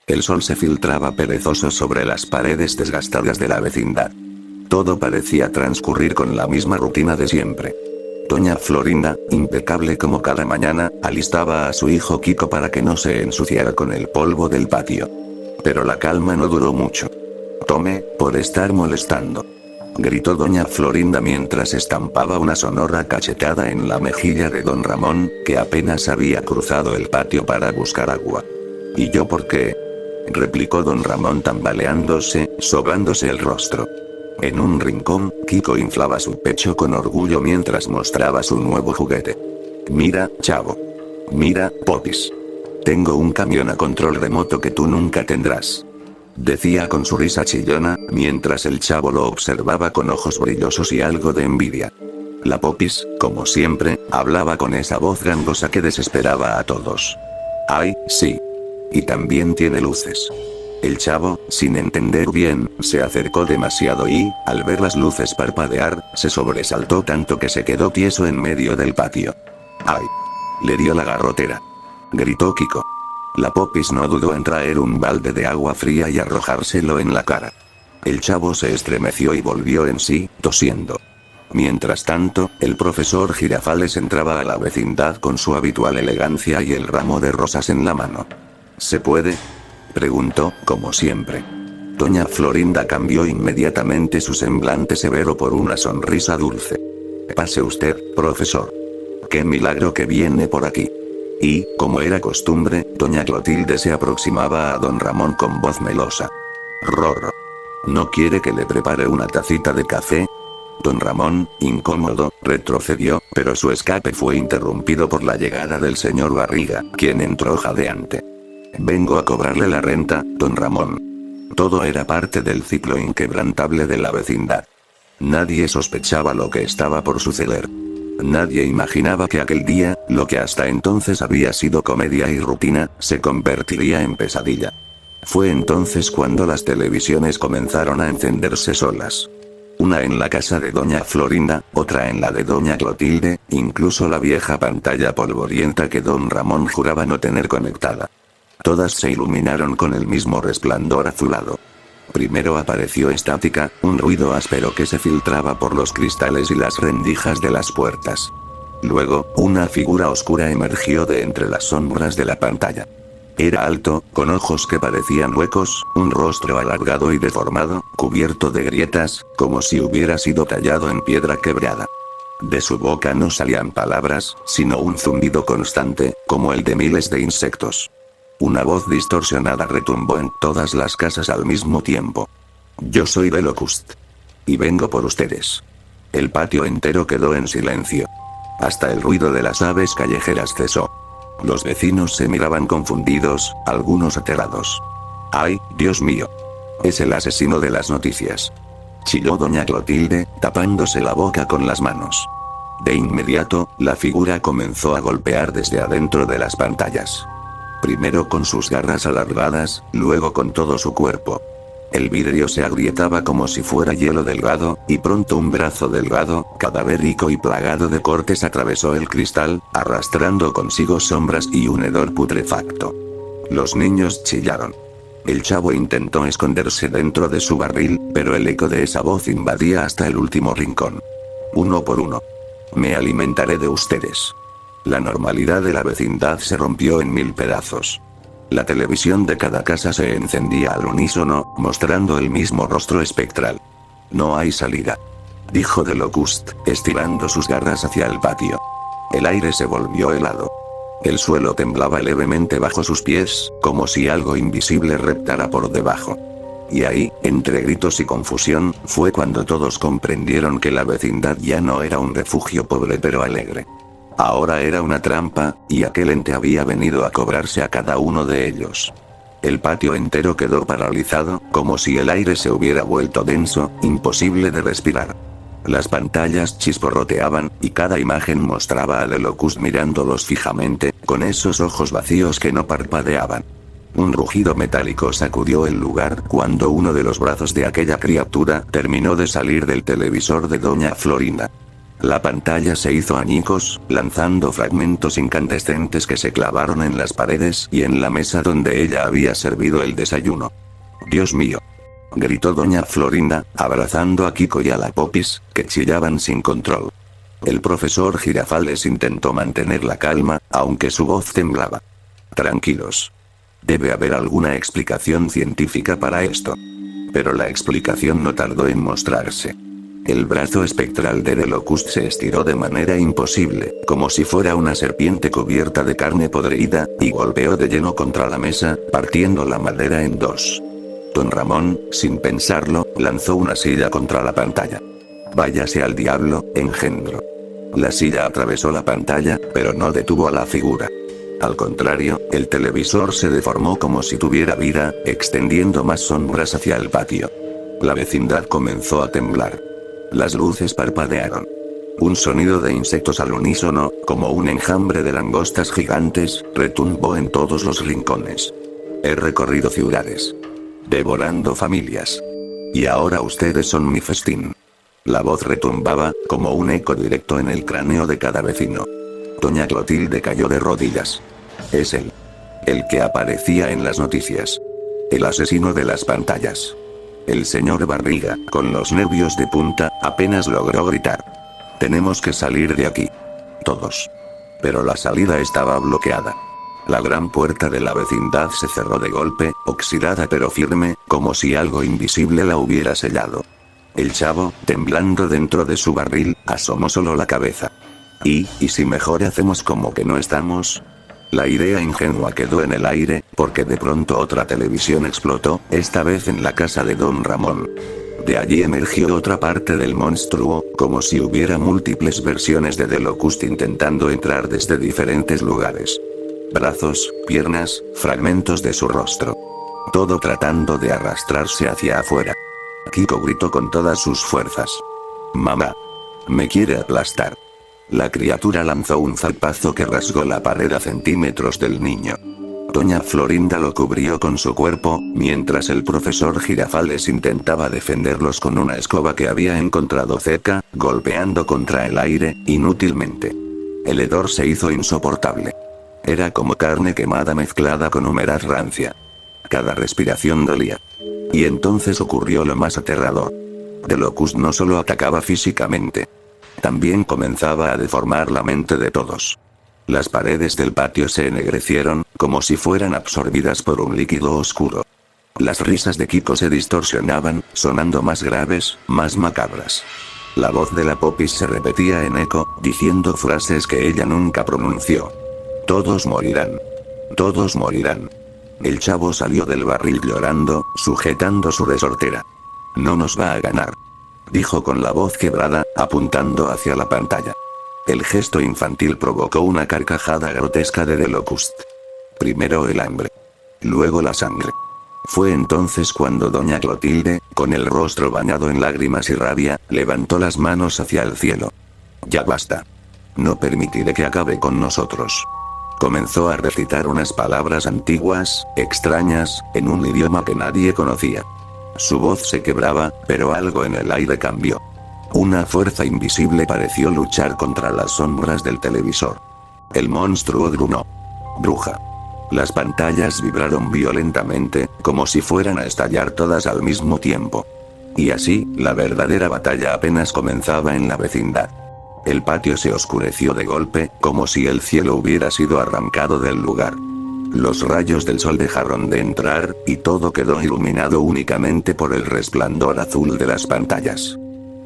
El sol se filtraba perezoso sobre las paredes desgastadas de la vecindad. Todo parecía transcurrir con la misma rutina de siempre. Doña Florinda, impecable como cada mañana, alistaba a su hijo Kiko para que no se ensuciara con el polvo del patio. Pero la calma no duró mucho. «Tome, por estar molestando», gritó doña Florinda mientras estampaba una sonora cachetada en la mejilla de don Ramón, que apenas había cruzado el patio para buscar agua. «¿Y yo por qué?», replicó don Ramón tambaleándose, sobándose el rostro. En un rincón, Kiko inflaba su pecho con orgullo mientras mostraba su nuevo juguete. «Mira, chavo. Mira, Popis. Tengo un camión a control remoto que tú nunca tendrás», decía con su risa chillona, mientras el chavo lo observaba con ojos brillosos y algo de envidia. La Popis, como siempre, hablaba con esa voz gangosa que desesperaba a todos. «Ay, sí. Y también tiene luces». El chavo, sin entender bien, se acercó demasiado y, al ver las luces parpadear, se sobresaltó tanto que se quedó tieso en medio del patio. «¡Ay!», le dio la garrotera, gritó Kiko. La Popis no dudó en traer un balde de agua fría y arrojárselo en la cara. El chavo se estremeció y volvió en sí, tosiendo. Mientras tanto, el profesor Girafales entraba a la vecindad con su habitual elegancia y el ramo de rosas en la mano. «¿Se puede?», preguntó, como siempre. Doña Florinda cambió inmediatamente su semblante severo por una sonrisa dulce. «Pase usted, profesor. Qué milagro que viene por aquí». Y, como era costumbre, doña Clotilde se aproximaba a don Ramón con voz melosa. «Rorro. ¿No quiere que le prepare una tacita de café?». Don Ramón, incómodo, retrocedió, pero su escape fue interrumpido por la llegada del señor Barriga, quien entró jadeante. «Vengo a cobrarle la renta, don Ramón». Todo era parte del ciclo inquebrantable de la vecindad. Nadie sospechaba lo que estaba por suceder. Nadie imaginaba que aquel día, lo que hasta entonces había sido comedia y rutina, se convertiría en pesadilla. Fue entonces cuando las televisiones comenzaron a encenderse solas. Una en la casa de doña Florinda, otra en la de doña Clotilde, incluso la vieja pantalla polvorienta que don Ramón juraba no tener conectada. Todas se iluminaron con el mismo resplandor azulado. Primero apareció estática, un ruido áspero que se filtraba por los cristales y las rendijas de las puertas. Luego, una figura oscura emergió de entre las sombras de la pantalla. Era alto, con ojos que parecían huecos, un rostro alargado y deformado, cubierto de grietas, como si hubiera sido tallado en piedra quebrada. De su boca no salían palabras, sino un zumbido constante, como el de miles de insectos. Una voz distorsionada retumbó en todas las casas al mismo tiempo. «Yo soy The Locust. Y vengo por ustedes». El patio entero quedó en silencio. Hasta el ruido de las aves callejeras cesó. Los vecinos se miraban confundidos, algunos aterrados. «¡Ay, Dios mío! Es el asesino de las noticias», chilló doña Clotilde, tapándose la boca con las manos. De inmediato, la figura comenzó a golpear desde adentro de las pantallas. Primero con sus garras alargadas, luego con todo su cuerpo. El vidrio se agrietaba como si fuera hielo delgado, y pronto un brazo delgado, cadavérico y plagado de cortes atravesó el cristal, arrastrando consigo sombras y un hedor putrefacto. Los niños chillaron. El chavo intentó esconderse dentro de su barril, pero el eco de esa voz invadía hasta el último rincón. «Uno por uno. Me alimentaré de ustedes». La normalidad de la vecindad se rompió en mil pedazos. La televisión de cada casa se encendía al unísono, mostrando el mismo rostro espectral. «No hay salida», dijo The Locust, estirando sus garras hacia el patio. El aire se volvió helado. El suelo temblaba levemente bajo sus pies, como si algo invisible reptara por debajo. Y ahí, entre gritos y confusión, fue cuando todos comprendieron que la vecindad ya no era un refugio pobre pero alegre. Ahora era una trampa, y aquel ente había venido a cobrarse a cada uno de ellos. El patio entero quedó paralizado, como si el aire se hubiera vuelto denso, imposible de respirar. Las pantallas chisporroteaban, y cada imagen mostraba a The Locust mirándolos fijamente, con esos ojos vacíos que no parpadeaban. Un rugido metálico sacudió el lugar cuando uno de los brazos de aquella criatura terminó de salir del televisor de doña Florinda. La pantalla se hizo añicos, lanzando fragmentos incandescentes que se clavaron en las paredes y en la mesa donde ella había servido el desayuno. «Dios mío», gritó doña Florinda, abrazando a Kiko y a la Popis, que chillaban sin control. El profesor Girafales intentó mantener la calma, aunque su voz temblaba. «Tranquilos. Debe haber alguna explicación científica para esto». Pero la explicación no tardó en mostrarse. El brazo espectral de Delocust se estiró de manera imposible, como si fuera una serpiente cubierta de carne podrida, y golpeó de lleno contra la mesa, partiendo la madera en dos. Don Ramón, sin pensarlo, lanzó una silla contra la pantalla. «Váyase al diablo, engendro». La silla atravesó la pantalla, pero no detuvo a la figura. Al contrario, el televisor se deformó como si tuviera vida, extendiendo más sombras hacia el patio. La vecindad comenzó a temblar. Las luces parpadearon. Un sonido de insectos al unísono, como un enjambre de langostas gigantes, retumbó en todos los rincones. He recorrido ciudades, devorando familias. Y ahora ustedes son mi festín. La voz retumbaba, como un eco directo en el cráneo de cada vecino. Doña Clotilde cayó de rodillas. Es él. El que aparecía en las noticias. El asesino de las pantallas. El señor Barriga, con los nervios de punta, apenas logró gritar. «Tenemos que salir de aquí. Todos». Pero la salida estaba bloqueada. La gran puerta de la vecindad se cerró de golpe, oxidada pero firme, como si algo invisible la hubiera sellado. El chavo, temblando dentro de su barril, asomó solo la cabeza. ¿Y si mejor hacemos como que no estamos? La idea ingenua quedó en el aire, porque de pronto otra televisión explotó, esta vez en la casa de don Ramón. De allí emergió otra parte del monstruo, como si hubiera múltiples versiones de Delocust intentando entrar desde diferentes lugares. Brazos, piernas, fragmentos de su rostro. Todo tratando de arrastrarse hacia afuera. Kiko gritó con todas sus fuerzas. «Mamá. Me quiere aplastar». La criatura lanzó un zarpazo que rasgó la pared a centímetros del niño. Doña Florinda lo cubrió con su cuerpo, mientras el profesor Girafales intentaba defenderlos con una escoba que había encontrado cerca, golpeando contra el aire, inútilmente. El hedor se hizo insoportable. Era como carne quemada mezclada con humedad rancia. Cada respiración dolía. Y entonces ocurrió lo más aterrador. Delocust no solo atacaba físicamente. También comenzaba a deformar la mente de todos. Las paredes del patio se ennegrecieron, como si fueran absorbidas por un líquido oscuro. Las risas de Kiko se distorsionaban, sonando más graves, más macabras. La voz de la Popis se repetía en eco, diciendo frases que ella nunca pronunció. «Todos morirán. Todos morirán». El chavo salió del barril llorando, sujetando su resortera. «No nos va a ganar», dijo con la voz quebrada, apuntando hacia la pantalla. El gesto infantil provocó una carcajada grotesca de Delocust. Primero el hambre. Luego la sangre. Fue entonces cuando doña Clotilde, con el rostro bañado en lágrimas y rabia, levantó las manos hacia el cielo. «Ya basta. No permitiré que acabe con nosotros». Comenzó a recitar unas palabras antiguas, extrañas, en un idioma que nadie conocía. Su voz se quebraba, pero algo en el aire cambió. Una fuerza invisible pareció luchar contra las sombras del televisor. El monstruo gruñó. «Bruja». Las pantallas vibraron violentamente, como si fueran a estallar todas al mismo tiempo. Y así, la verdadera batalla apenas comenzaba en la vecindad. El patio se oscureció de golpe, como si el cielo hubiera sido arrancado del lugar. Los rayos del sol dejaron de entrar, y todo quedó iluminado únicamente por el resplandor azul de las pantallas.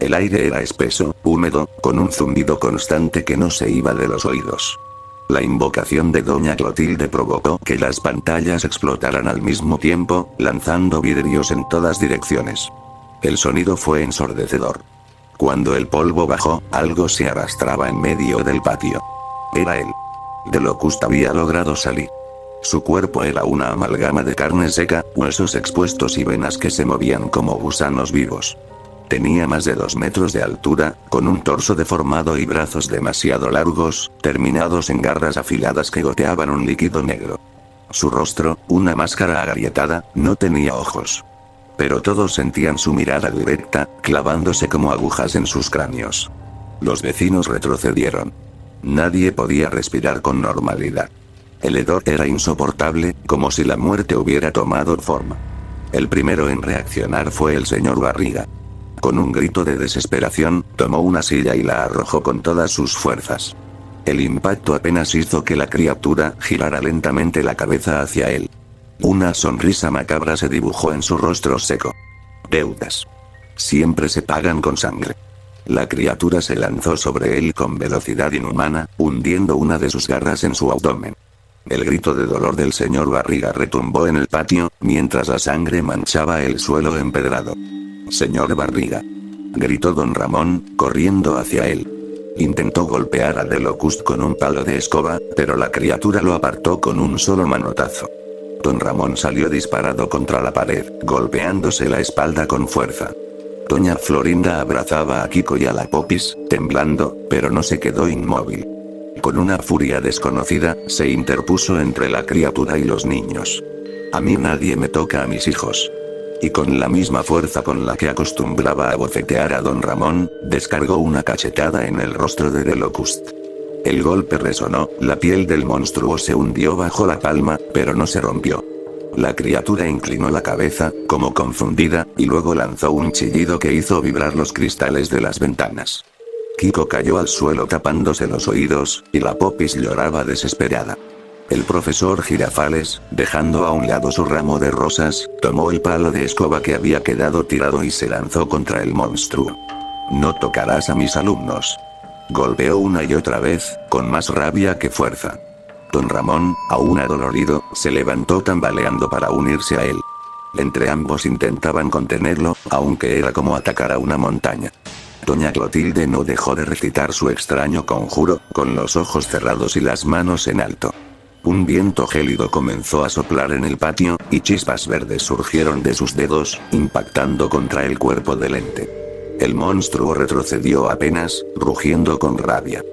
El aire era espeso, húmedo, con un zumbido constante que no se iba de los oídos. La invocación de doña Clotilde provocó que las pantallas explotaran al mismo tiempo, lanzando vidrios en todas direcciones. El sonido fue ensordecedor. Cuando el polvo bajó, algo se arrastraba en medio del patio. Era él. Delocust había logrado salir. Su cuerpo era una amalgama de carne seca, huesos expuestos y venas que se movían como gusanos vivos. Tenía más de 2 metros de altura, con un torso deformado y brazos demasiado largos, terminados en garras afiladas que goteaban un líquido negro. Su rostro, una máscara agrietada, no tenía ojos. Pero todos sentían su mirada directa, clavándose como agujas en sus cráneos. Los vecinos retrocedieron. Nadie podía respirar con normalidad. El hedor era insoportable, como si la muerte hubiera tomado forma. El primero en reaccionar fue el señor Barriga. Con un grito de desesperación, tomó una silla y la arrojó con todas sus fuerzas. El impacto apenas hizo que la criatura girara lentamente la cabeza hacia él. Una sonrisa macabra se dibujó en su rostro seco. Deudas. Siempre se pagan con sangre. La criatura se lanzó sobre él con velocidad inhumana, hundiendo una de sus garras en su abdomen. El grito de dolor del señor Barriga retumbó en el patio, mientras la sangre manchaba el suelo empedrado. «Señor Barriga», gritó don Ramón, corriendo hacia él. Intentó golpear a Delocust con un palo de escoba, pero la criatura lo apartó con un solo manotazo. Don Ramón salió disparado contra la pared, golpeándose la espalda con fuerza. Doña Florinda abrazaba a Kiko y a la Popis, temblando, pero no se quedó inmóvil. Con una furia desconocida, se interpuso entre la criatura y los niños. «A mí nadie me toca a mis hijos». Y con la misma fuerza con la que acostumbraba a bofetear a don Ramón, descargó una cachetada en el rostro de Delocust. El golpe resonó, la piel del monstruo se hundió bajo la palma, pero no se rompió. La criatura inclinó la cabeza, como confundida, y luego lanzó un chillido que hizo vibrar los cristales de las ventanas. Kiko cayó al suelo tapándose los oídos, y la Popis lloraba desesperada. El profesor Girafales, dejando a un lado su ramo de rosas, tomó el palo de escoba que había quedado tirado y se lanzó contra el monstruo. «No tocarás a mis alumnos». Golpeó una y otra vez, con más rabia que fuerza. Don Ramón, aún adolorido, se levantó tambaleando para unirse a él. Entre ambos intentaban contenerlo, aunque era como atacar a una montaña. Doña Clotilde no dejó de recitar su extraño conjuro, con los ojos cerrados y las manos en alto. Un viento gélido comenzó a soplar en el patio, y chispas verdes surgieron de sus dedos, impactando contra el cuerpo del ente. El monstruo retrocedió apenas, rugiendo con rabia.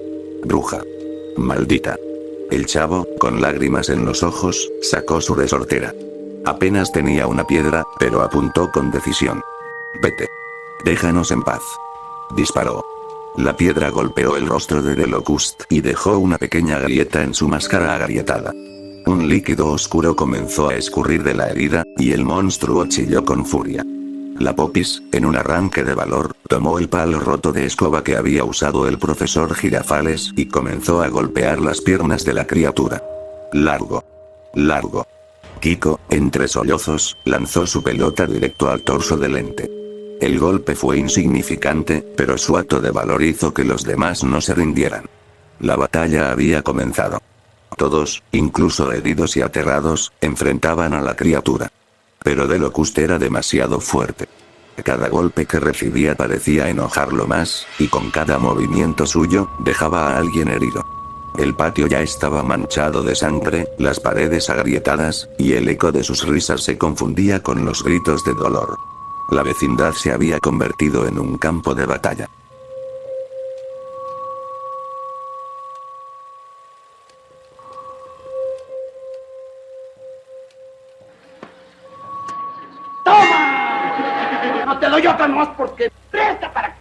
«Bruja. Maldita». El chavo, con lágrimas en los ojos, sacó su resortera. Apenas tenía una piedra, pero apuntó con decisión. «Vete. Déjanos en paz». Disparó. La piedra golpeó el rostro de Delocust y dejó una pequeña grieta en su máscara agrietada. Un líquido oscuro comenzó a escurrir de la herida, y el monstruo chilló con furia. La Popis, en un arranque de valor, tomó el palo roto de escoba que había usado el profesor Girafales y comenzó a golpear las piernas de la criatura. «Largo. Largo». Kiko, entre sollozos, lanzó su pelota directo al torso del ente. El golpe fue insignificante, pero su acto de valor hizo que los demás no se rindieran. La batalla había comenzado. Todos, incluso heridos y aterrados, enfrentaban a la criatura. Pero Delocust era demasiado fuerte. Cada golpe que recibía parecía enojarlo más, y con cada movimiento suyo, dejaba a alguien herido. El patio ya estaba manchado de sangre, las paredes agrietadas, y el eco de sus risas se confundía con los gritos de dolor. La vecindad se había convertido en un campo de batalla. ¡Toma! No te doy otra nomás porque presta para